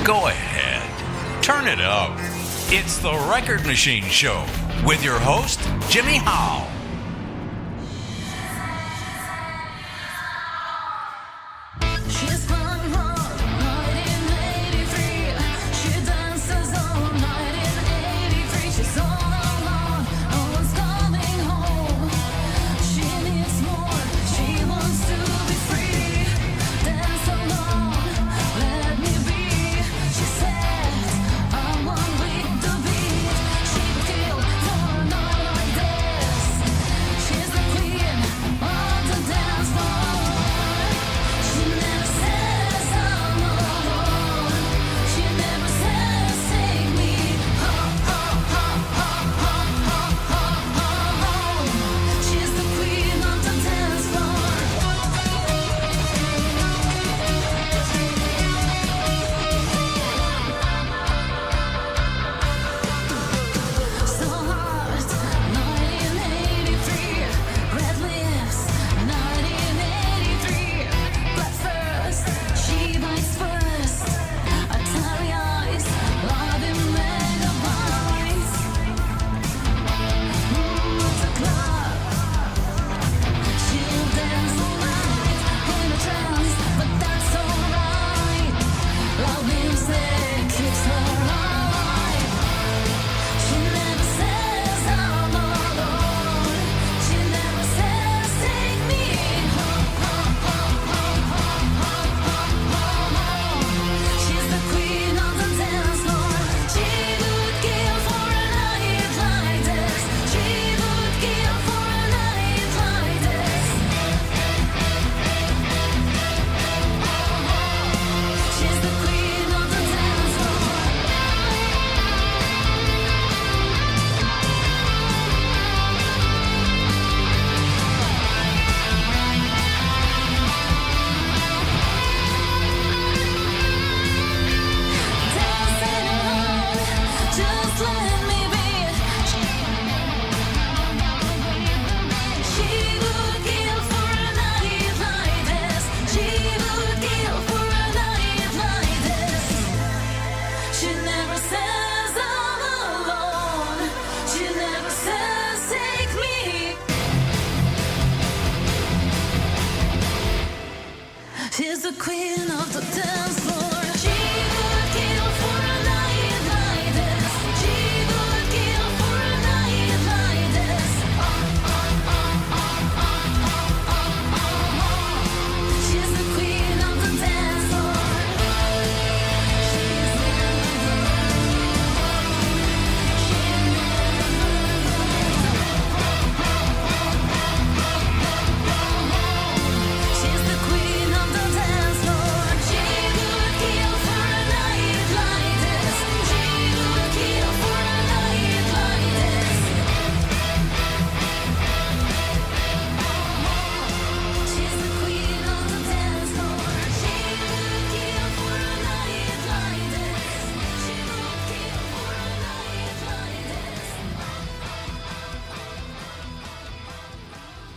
Go ahead. Turn it up. It's the Record Machine Show with your host, Jimmy Howe.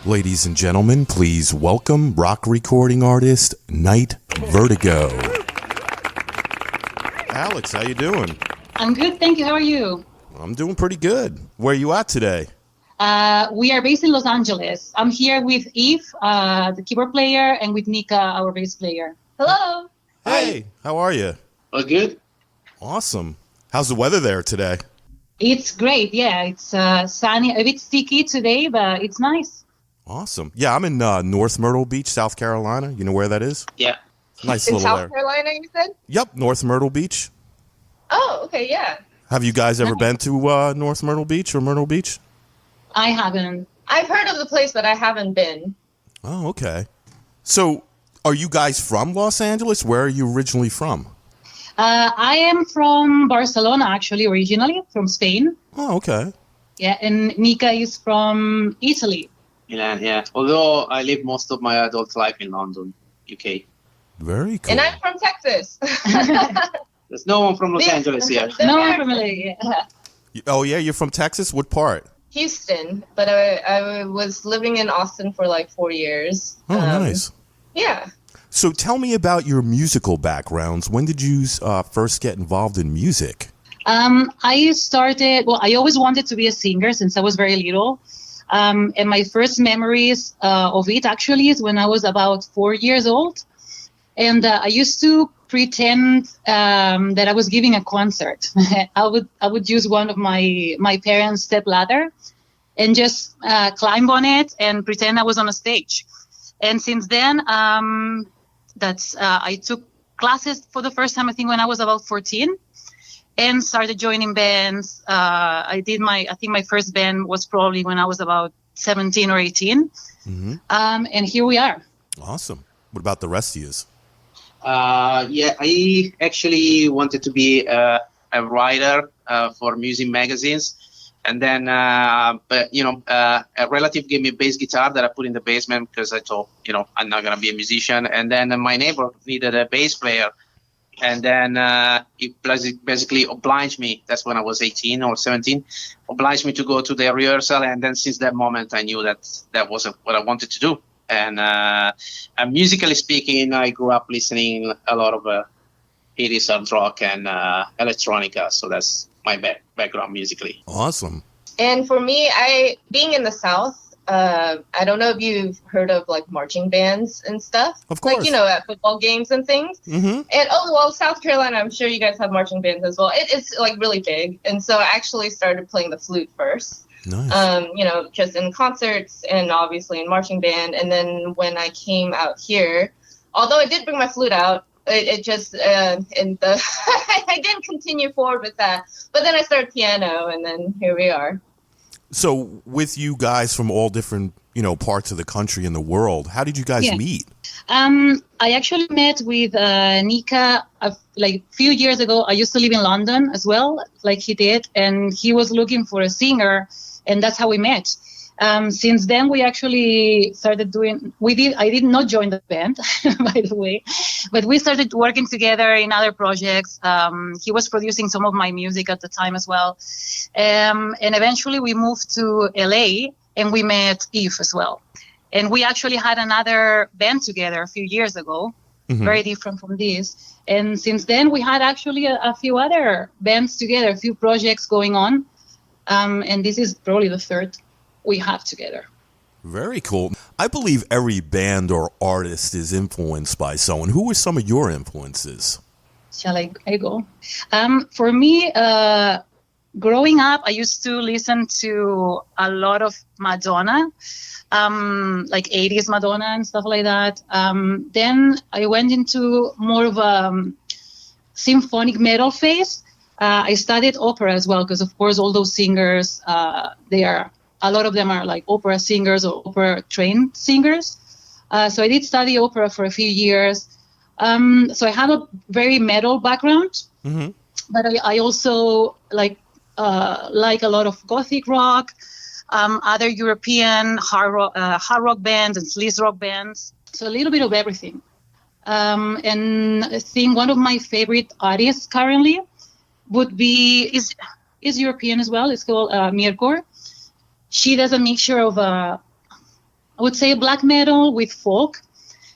Ladies and gentlemen, please welcome rock recording artist Nite Vertigo. Alex, how you doing? I'm good, thank you. How are you? I'm doing pretty good. Where are you at today? We are based in Los Angeles. I'm here with Eve, the keyboard player, and with Nika, our bass player. Hello. Hey, how are you? All good. Awesome. How's the weather there today? It's great, yeah. It's sunny, a bit sticky today, but it's nice. Awesome. Yeah, I'm in North Myrtle Beach, South Carolina. You know where that is? Yeah. Nice In little South area. Carolina, you said? Yep, North Myrtle Beach. Oh, okay, yeah. Have you guys ever been to North Myrtle Beach or Myrtle Beach? I haven't. I've heard of the place, but I haven't been. Oh, okay. So, are you guys from Los Angeles? Where are you originally from? I am from Barcelona, actually, originally, from Spain. Oh, okay. Yeah, and Nika is from Italy. Milan, yeah. Although I lived most of my adult life in London, UK. Very cool. And I'm from Texas. There's no one from Los Angeles here. No, I'm from LA. Yeah. Oh, yeah? You're from Texas? What part? Houston, but I was living in Austin for like 4 years. Oh, nice. Yeah. So tell me about your musical backgrounds. When did you first get involved in music? I always wanted to be a singer since I was very little. And my first memories of it actually is when I was about 4 years old. And I used to pretend that I was giving a concert. I would use one of my parents' step ladder and just climb on it and pretend I was on a stage. And since then, I took classes for the first time, I think, when I was about 14, and started joining bands. I think my first band was probably when I was about 17 or 18. Mm-hmm. And here we are. Awesome. What about the rest of you? I actually wanted to be a writer for music magazines. And then, a relative gave me a bass guitar that I put in the basement because I thought, I'm not going to be a musician. And then my neighbor needed a bass player. And then he basically obliged me, that's when I was 18 or 17, obliged me to go to the rehearsal. And then since that moment, I knew that was what I wanted to do. And musically speaking, I grew up listening a lot of 80s hard rock and electronica. So that's my background musically. Awesome. And for me, being in the South, I don't know if you've heard of like marching bands and stuff. Of course. Like, at football games and things. Mm-hmm. And South Carolina, I'm sure you guys have marching bands as well. It's like really big. And so I actually started playing the flute first. Nice. Just in concerts and obviously in marching band. And then when I came out here, although I did bring my flute out, I didn't continue forward with that. But then I started piano, and then here we are. So with you guys from all different, parts of the country and the world, how did you guys meet? I actually met with Nika like a few years ago. I used to live in London as well, like he did, and he was looking for a singer, and that's how we met. Since then, we actually started I did not join the band, by the way, but we started working together in other projects. He was producing some of my music at the time as well. And eventually we moved to LA and we met Eve as well. And we actually had another band together a few years ago, very different from this. And since then, we had actually a few other bands together, a few projects going on. And this is probably the third we have together. Very cool. I believe every band or artist is influenced by someone. Who were some of your influences? Shall I go? For me, growing up, I used to listen to a lot of Madonna, like 80s Madonna and stuff like that. Then I went into more of a symphonic metal phase. I studied opera as well because, of course, all those singers, a lot of them are like opera singers or opera-trained singers. So I did study opera for a few years. So I have a very metal background, but I also like a lot of gothic rock, other European hard rock bands and sleaze rock bands. So a little bit of everything. And I think one of my favorite artists currently would be is European as well. It's called Mirkor. She does a mixture of, I would say, black metal with folk,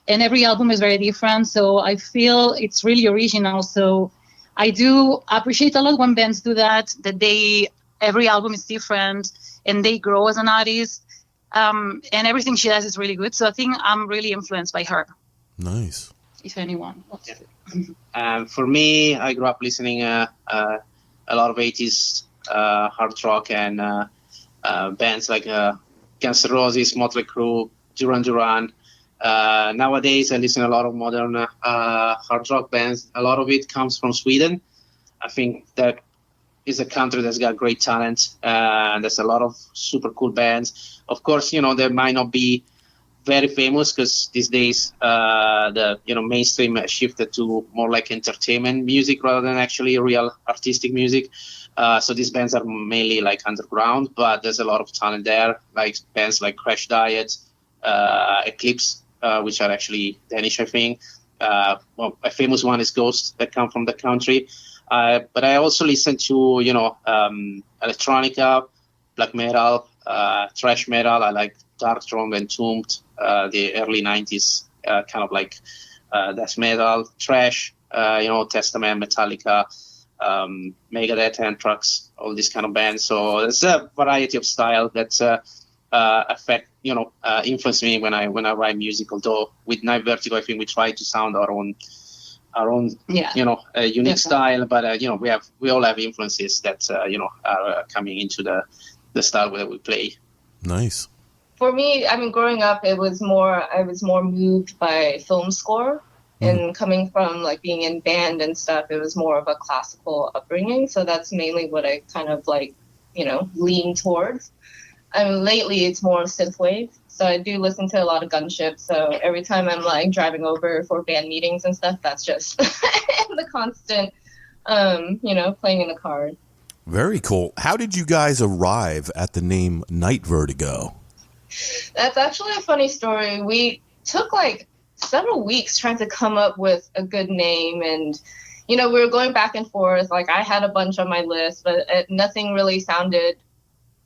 and every album is very different. So I feel it's really original. So I do appreciate a lot when bands do that every album is different and they grow as an artist. And everything she does is really good. So I think I'm really influenced by her. Nice. If anyone wants to. For me, I grew up listening a lot of 80s hard rock and bands like Guns N' Roses, Motley Crue, Duran Duran. Nowadays, I listen to a lot of modern hard rock bands. A lot of it comes from Sweden. I think that is a country that's got great talent. There's a lot of super cool bands. Of course, they might not be very famous because these days the mainstream shifted to more like entertainment music rather than actually real artistic music. So these bands are mainly like underground, but there's a lot of talent there, like bands like Crash Diet, Eclipse, which are actually Danish, I think. A famous one is Ghost, that come from the country. But I also listen to, electronica, black metal, thrash metal. I like Dark Throne, Entombed, the early 90s kind of like death metal, thrash, Testament, Metallica, Megadeth, Anthrax, all these kind of bands. So there's a variety of style that's influence me when I write music. Although with Nite Vertigo, I think we try to sound our own unique style. But we all have influences that are coming into the style that we play. Nice. For me, I mean, growing up, I was more moved by film score. And coming from like being in band and stuff, it was more of a classical upbringing. So that's mainly what I kind of like, lean towards. I mean, lately it's more synthwave. So I do listen to a lot of Gunship. So every time I'm like driving over for band meetings and stuff, that's just the constant, playing in the car. Very cool. How did you guys arrive at the name Nite Vertigo? That's actually a funny story. We took like several weeks trying to come up with a good name, and we were going back and forth. Like I had a bunch on my list, but nothing really sounded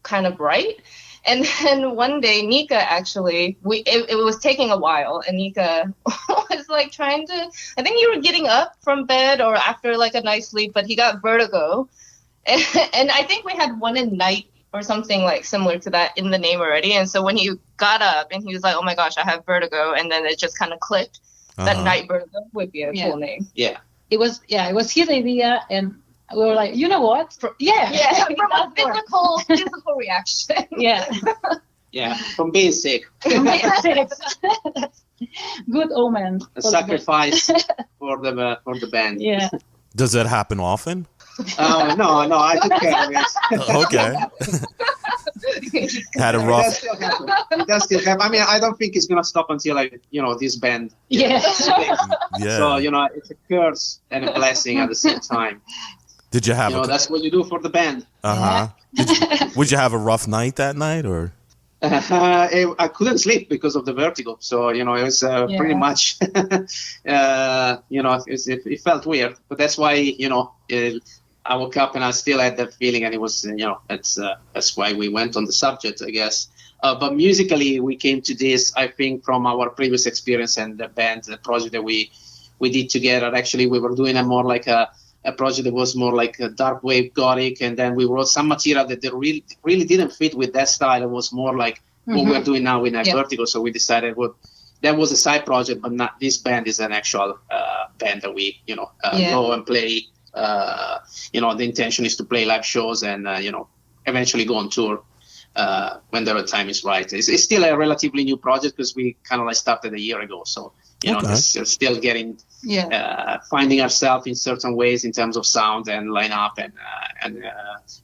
kind of right. And then one day Nika actually, it was taking a while, and Nika was like trying to, I think you were getting up from bed or after like a night's sleep, but he got vertigo, and I think we had one in night or something like similar to that in the name already. And so when he got up and he was like, oh my gosh, I have vertigo. And then it just kind of clicked that Nite Vertigo would be a cool name. Yeah. It was his idea. And we were like, you know what? From a physical reaction. Yeah. Yeah. From being sick. Good omen. A sacrifice for the band. Yeah. Does that happen often? No, I took care of it. Okay. Had a rough. It does still happen. I mean, I don't think it's gonna stop until this band. Yeah. Yeah. So it's a curse and a blessing at the same time. Did you have? That's what you do for the band. Would you have a rough night that night, or? I couldn't sleep because of the vertigo. So it was pretty much. It felt weird, but that's why I woke up and I still had that feeling, and it was that's why we went on the subject, I guess. But musically, we came to this, I think, from our previous experience and the band, the project that we did together. Actually, we were doing more like a project that was more like a dark wave gothic, and then we wrote some material that they really didn't fit with that style. It was more like what we're doing now with Nite Vertigo. So we decided that was a side project, but not this band is an actual band that we go and play. The intention is to play live shows and eventually go on tour when the time is right. It's still a relatively new project because we kind of like started a year ago, so it's still getting finding ourselves in certain ways in terms of sound and lineup and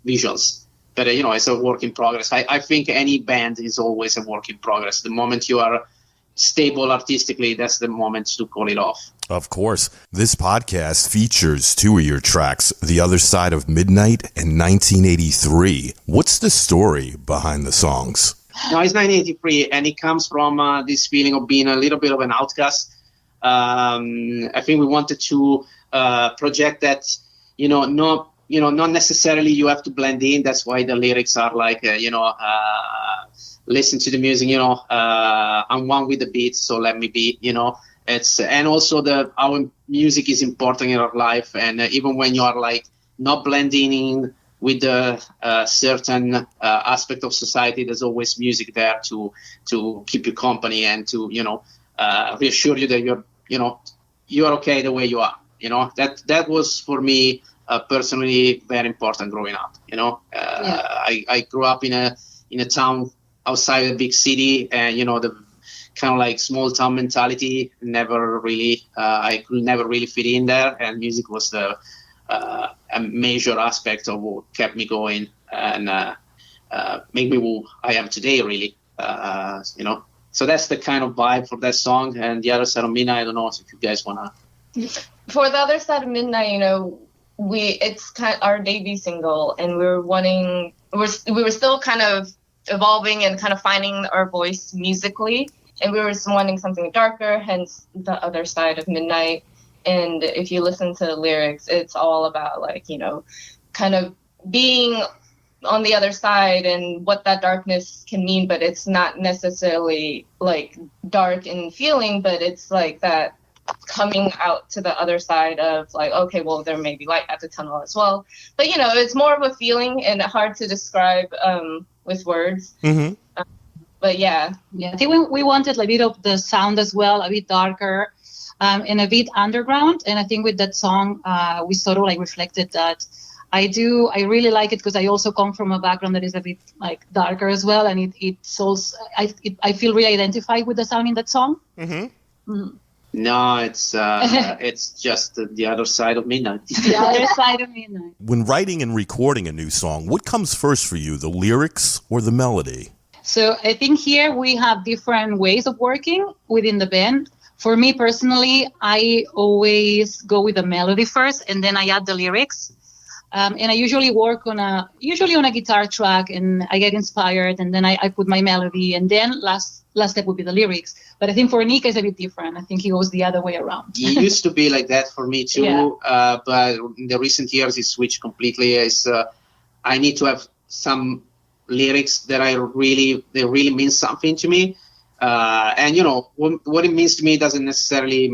visuals. But it's a work in progress. I think any band is always a work in progress. The moment you are stable artistically, that's the moment to call it off. Of course. This podcast features two of your tracks, The Other Side of Midnight and 1983. What's the story behind the songs? No, it's 1983, and it comes from this feeling of being a little bit of an outcast. I think we wanted to project that, not necessarily you have to blend in. That's why the lyrics are like, listen to the music, I'm one with the beat, so let me be, and also our music is important in our life. And even when you are like not blending in with a certain aspect of society, there's always music there to keep you company and to, reassure you that you're okay the way you are. That was for me personally very important growing up. I grew up in a town outside a big city, and the kind of like small town mentality never really I could never really fit in there, and music was a major aspect of what kept me going and made me who I am today, really. So that's the kind of vibe for that song. And The Other Side of Midnight, I don't know if you guys wanna. For The Other Side of Midnight, it's kind of our debut single, and we were still kind of evolving and kind of finding our voice musically, and we were wanting something darker, hence The Other Side of Midnight. And if you listen to the lyrics, it's all about like, kind of being on the other side and what that darkness can mean, but it's not necessarily like dark in feeling, but it's like that coming out to the other side of like, okay, well, there may be light at the tunnel as well. But, it's more of a feeling and hard to describe with words. Mm-hmm. But yeah. Yeah, I think we wanted a bit of the sound as well, a bit darker and a bit underground. And I think with that song, we sort of like reflected that. I really like it because I also come from a background that is a bit like darker as well. And it's also, I feel really identified with the sound in that song. Mm-hmm. Mm-hmm. No, it's just the other side of midnight. The other side of midnight. When writing and recording a new song, what comes first for you, the lyrics or the melody? So I think here we have different ways of working within the band. For me personally, I always go with the melody first, and then I add the lyrics. And I usually work on a guitar track, and I get inspired, and then I put my melody, and then last step would be the lyrics. But I think for Nick, it's a bit different. I think he goes the other way around. It used to be like that for me too, Yeah. but in the recent years, it switched completely. I need to have some lyrics that they really mean something to me, and what it means to me doesn't necessarily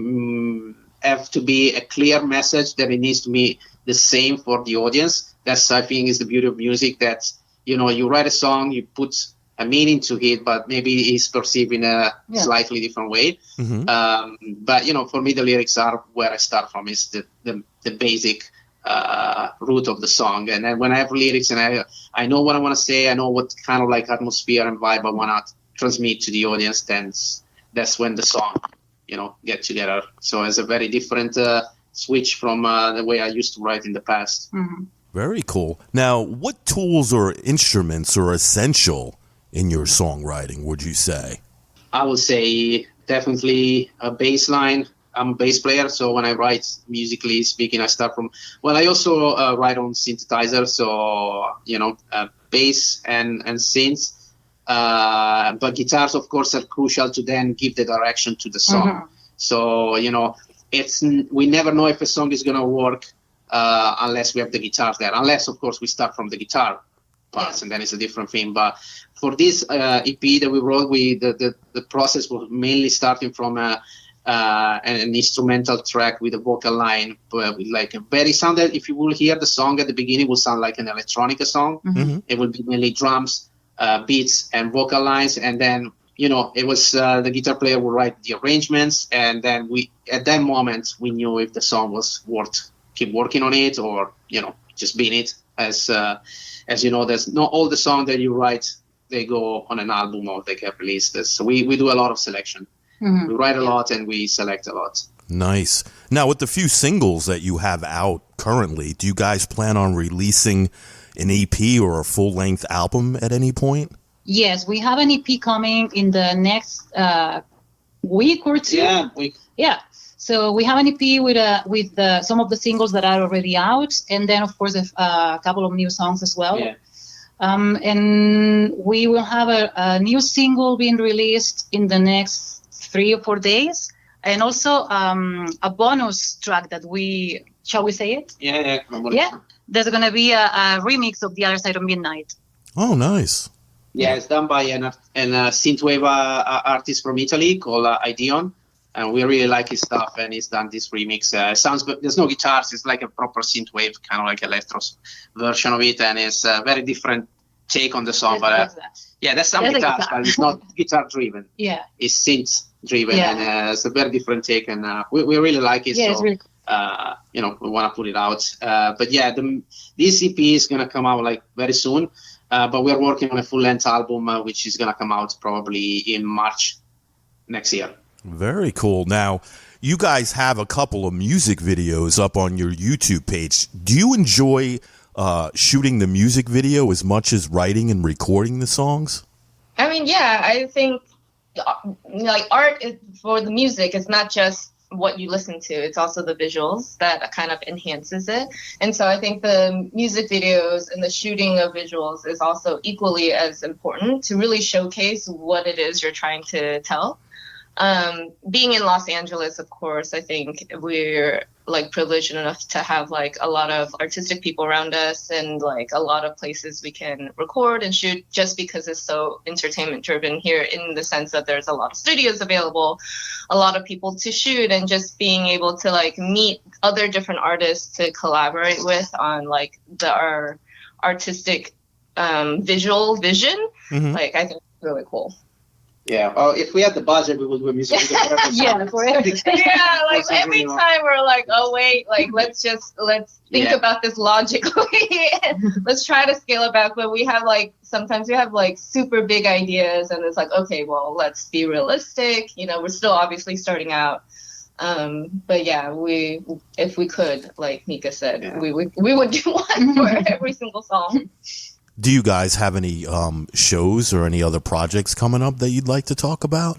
have to be a clear message. That it needs to be the same for the audience. That's, I think, is the beauty of music, that you write a song, you put a meaning to it, but maybe it's perceived in a slightly different way. Mm-hmm. But for me, the lyrics are where I start from. Is the basic root of the song, and then when I have lyrics and I know what I want to say, I know what kind of like atmosphere and vibe I want to transmit to the audience, then that's when the song get together. So it's a very different switch from the way I used to write in the past. Mm-hmm. Very cool. Now, what tools or instruments are essential in your songwriting, would you say? I would say definitely a bass line. I'm a bass player, so when I write, musically speaking, I start from... Well, I also write on synthesizer, so, bass and synths. But guitars, of course, are crucial to then give the direction to the song. Mm-hmm. So, we never know if a song is going to work unless we have the guitars there. Unless, of course, we start from the guitar parts, and then it's a different thing. But for this EP that we wrote, the process was mainly starting from an instrumental track with a vocal line, with like a very sound that if you will hear the song at the beginning, will sound like an electronica song. Mm-hmm. It will be mainly drums, beats, and vocal lines, and then it was the guitar player would write the arrangements, and then at that moment we knew if the song was worth keep working on it or just being it. As you know, there's not all the songs that you write they go on an album or they get released. So we do a lot of selection. Mm-hmm. We write a lot and we select a lot. Nice. Now, with the few singles that you have out currently, do you guys plan on releasing an EP or a full-length album at any point? Yes, we have an EP coming in the next week or two. Yeah, week. Yeah. So we have an EP with some of the singles that are already out, and then of course a couple of new songs as well. Yeah. And we will have a new single being released in the next 3 or 4 days, and also a bonus track that shall we say it? Yeah. There's gonna be a remix of The Other Side of Midnight. Oh, nice. Yeah, it's done by an synthwave artist from Italy called Ideon. And we really like his stuff, and he's done this remix. There's no guitars, it's like a proper synthwave, kind of like electro version of it, and it's a very different take on the song. But there's some guitars, but it's not guitar driven. Yeah, it's synth driven, and it's a very different take, and we really like it. Yeah, so, it's really cool. We want to put it out. But yeah, this EP is gonna come out like very soon. But we're working on a full-length album, which is gonna come out probably in March next year. Very cool. Now, you guys have a couple of music videos up on your YouTube page. Do you enjoy shooting the music video as much as writing and recording the songs? I mean, yeah, I think like art for the music is not just what you listen to, it's also the visuals that kind of enhances it. And so I think the music videos and the shooting of visuals is also equally as important to really showcase what it is you're trying to tell. Being in Los Angeles, of course, I think we're like privileged enough to have like a lot of artistic people around us and like a lot of places we can record and shoot, just because it's so entertainment driven here, in the sense that there's a lot of studios available, a lot of people to shoot, and just being able to like meet other different artists to collaborate with on like our artistic visual vision. Like, I think it's really cool. Yeah. Well, if we had the budget, we would do a music video. Yeah, for everything. Yeah, like every time we're like, oh wait, like let's think about this logically. Let's try to scale it back. But we have like, sometimes we have like super big ideas, and it's like, okay, well, let's be realistic. You know, we're still obviously starting out. But yeah, if we could, like Mika said, we would do one for every single song. Do you guys have any shows or any other projects coming up that you'd like to talk about?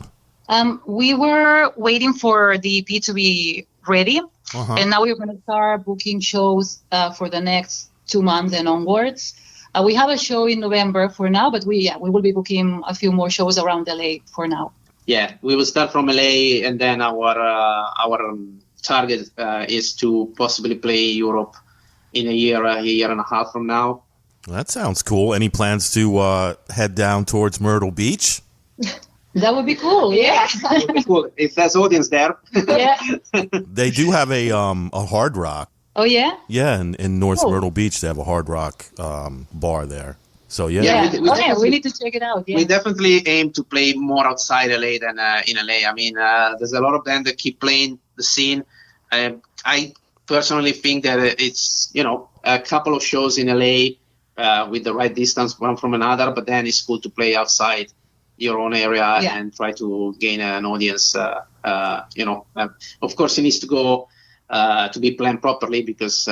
We were waiting for the EP to be ready, and now we're going to start booking shows for the next 2 months and onwards. We have a show in November for now, but we will be booking a few more shows around LA for now. Yeah, we will start from LA, and then our target is to possibly play Europe in a year and a half from now. That sounds cool. Any plans to head down towards Myrtle Beach? That would be cool. Yeah. It would be cool if there's audience there. Yeah. They do have a Hard Rock. Oh yeah. Yeah, in North Myrtle Beach they have a Hard Rock bar there. So Yeah. We need to check it out. Yeah. We definitely aim to play more outside LA than in LA. I mean, there's a lot of bands that keep playing the scene. I personally think that it's, a couple of shows in LA with the right distance one from another, but then it's cool to play outside your own area and try to gain an audience. Of course, it needs to go to be planned properly, because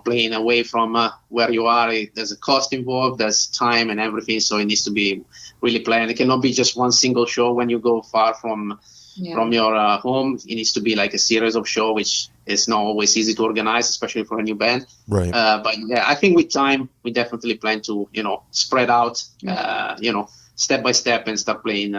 playing away from where you are, there's a cost involved, there's time and everything, so it needs to be really planned. It cannot be just one single show when you go far from your home. It needs to be like a series of shows, which is not always easy to organize, especially for a new band. Right. But yeah, I think with time we definitely plan to spread out, step by step, and start playing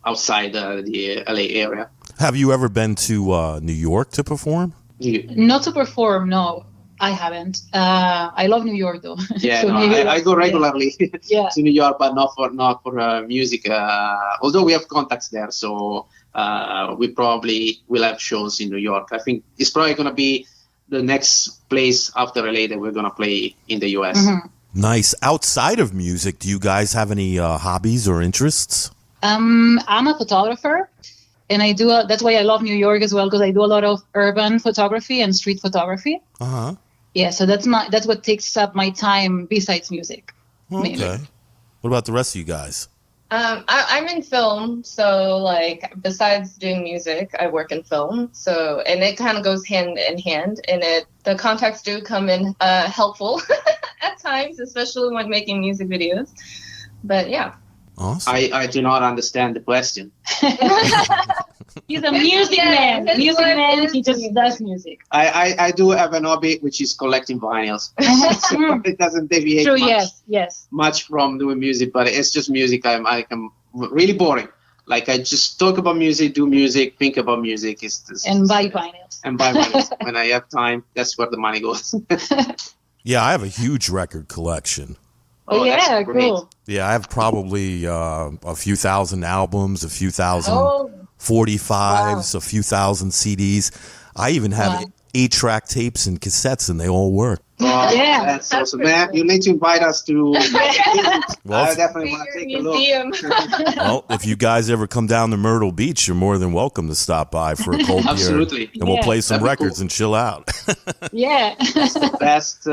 outside the LA area. Have you ever been to New York to perform? Not to perform, no, I haven't. I love New York though. Yeah, So I go regularly Yeah. to New York, but not for music. Although we have contacts there, so we probably will have shows in New York. I think it's probably going to be the next place after LA that we're going to play in the US. Nice. Outside of music, do you guys have any hobbies or interests? I'm a photographer, and I do. That's why I love New York as well, because I do a lot of urban photography and street photography. Yeah, so that's what takes up my time besides music. Okay. Mainly. What about the rest of you guys? I'm in film, so like besides doing music, I work in film. So, and it kind of goes hand in hand, and the contacts do come in helpful at times, especially when making music videos. But yeah. Awesome. I do not understand the question. He's a music man. Music man. He just does music. I do have an hobby, which is collecting vinyls. It doesn't deviate True. much, much from doing music, but it's just music. I'm really boring. Like, I just talk about music, do music, think about music. And buy vinyls. And buy vinyls. When I have time, that's where the money goes. Yeah, I have a huge record collection. Oh yeah, cool. Yeah, I have probably a few thousand albums, a few thousand 45s, a few thousand CDs. I even have 8-track tapes and cassettes, and they all work. Oh, Yeah. that's awesome, man. You need to invite us to. Well, I definitely want to take a look. Museum. Well, if you guys ever come down to Myrtle Beach, you're more than welcome to stop by for a cold beer. Absolutely. And we'll Yeah. play some That'd be records cool. and chill out. Yeah. Best,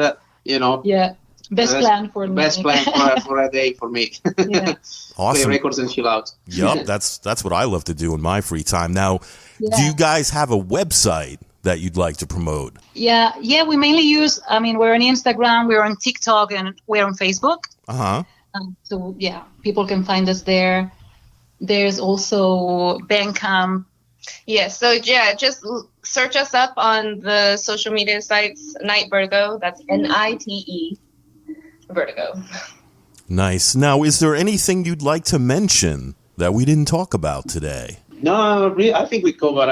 Yeah. Best plan for me. best plan for a day for me. Yeah. Play Awesome. records and chill out. Yup, that's what I love to do in my free time. Now, do Yeah. you guys have a website that you'd like to promote? Yeah. We mainly use. We're on Instagram, we're on TikTok, and we're on Facebook. So yeah, people can find us there. There's also Bandcamp. Yeah, so yeah, just search us up on the social media sites. Nite Vertigo, that's Nite Vertigo. Nice. Now, is there anything you'd like to mention that we didn't talk about today? No, really, I think we covered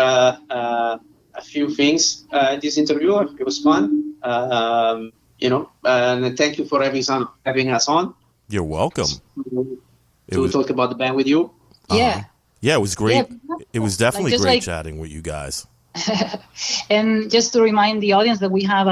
a few things in this interview. It was fun. And thank you for having us on. You're welcome. To talk about the band with you. Yeah. Yeah, it was great. Yeah. It was definitely Just great chatting with you guys. And just to remind the audience that we have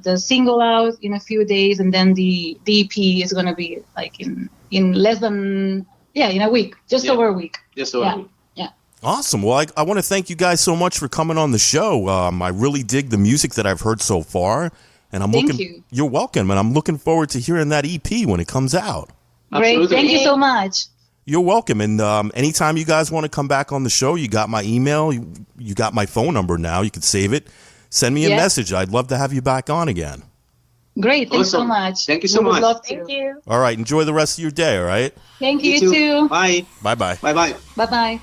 the single out in a few days, and then the EP is going to be like in less than in a week, over a week. Just over a week. Yeah. Awesome. Well, I want to thank you guys so much for coming on the show. I really dig the music that I've heard so far, and Thank you. You're welcome, and I'm looking forward to hearing that EP when it comes out. Great. Absolutely. Thank you so much. You're welcome. And anytime you guys want to come back on the show, you got my email. You got my phone number now. You can save it. Send me a message. I'd love to have you back on again. Great. Thanks so Awesome. much. Thank you so We would much. love to. Thank you. All right. Enjoy the rest of your day, all right? Thank you, You too. Bye. Bye-bye. Bye-bye. Bye-bye.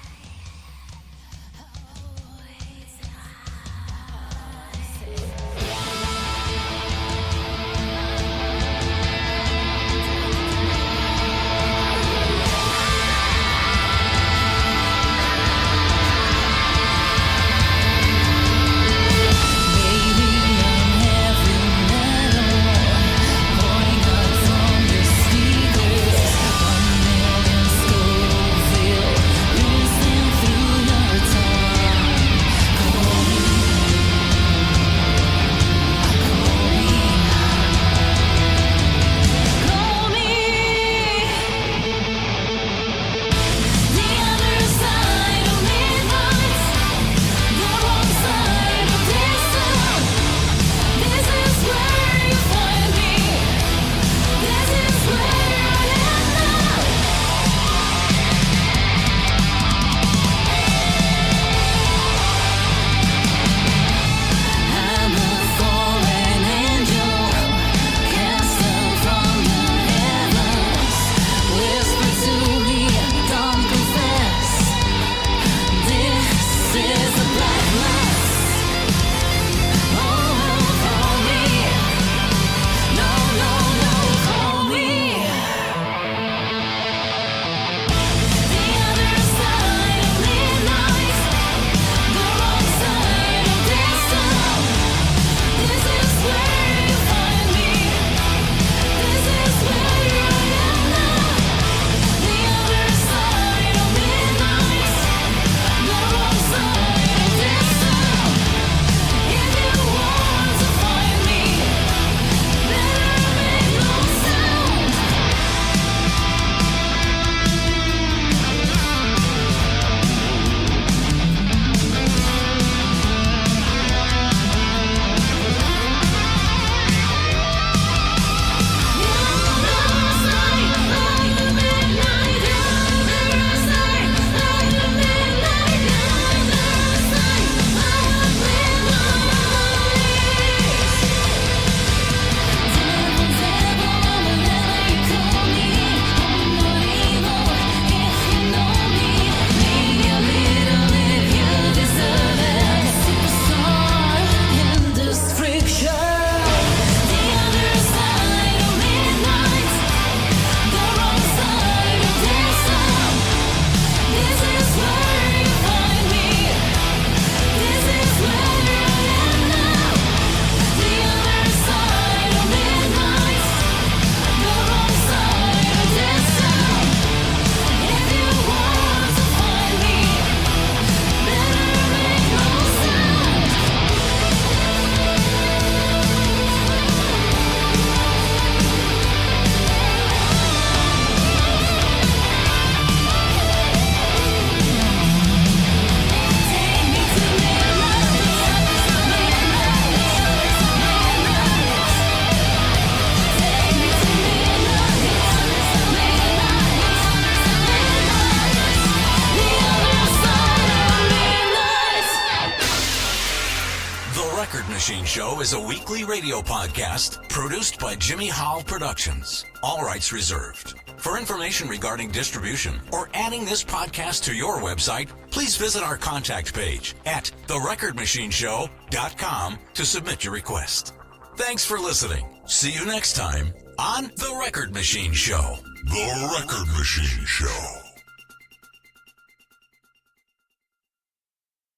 Machine Show is a weekly radio podcast produced by Jimmy Hall Productions. All rights reserved. For information regarding distribution or adding this podcast to your website, please visit our contact page at therecordmachineshow.com to submit your request. Thanks for listening. See you next time on The Record Machine Show. The Record Machine Show.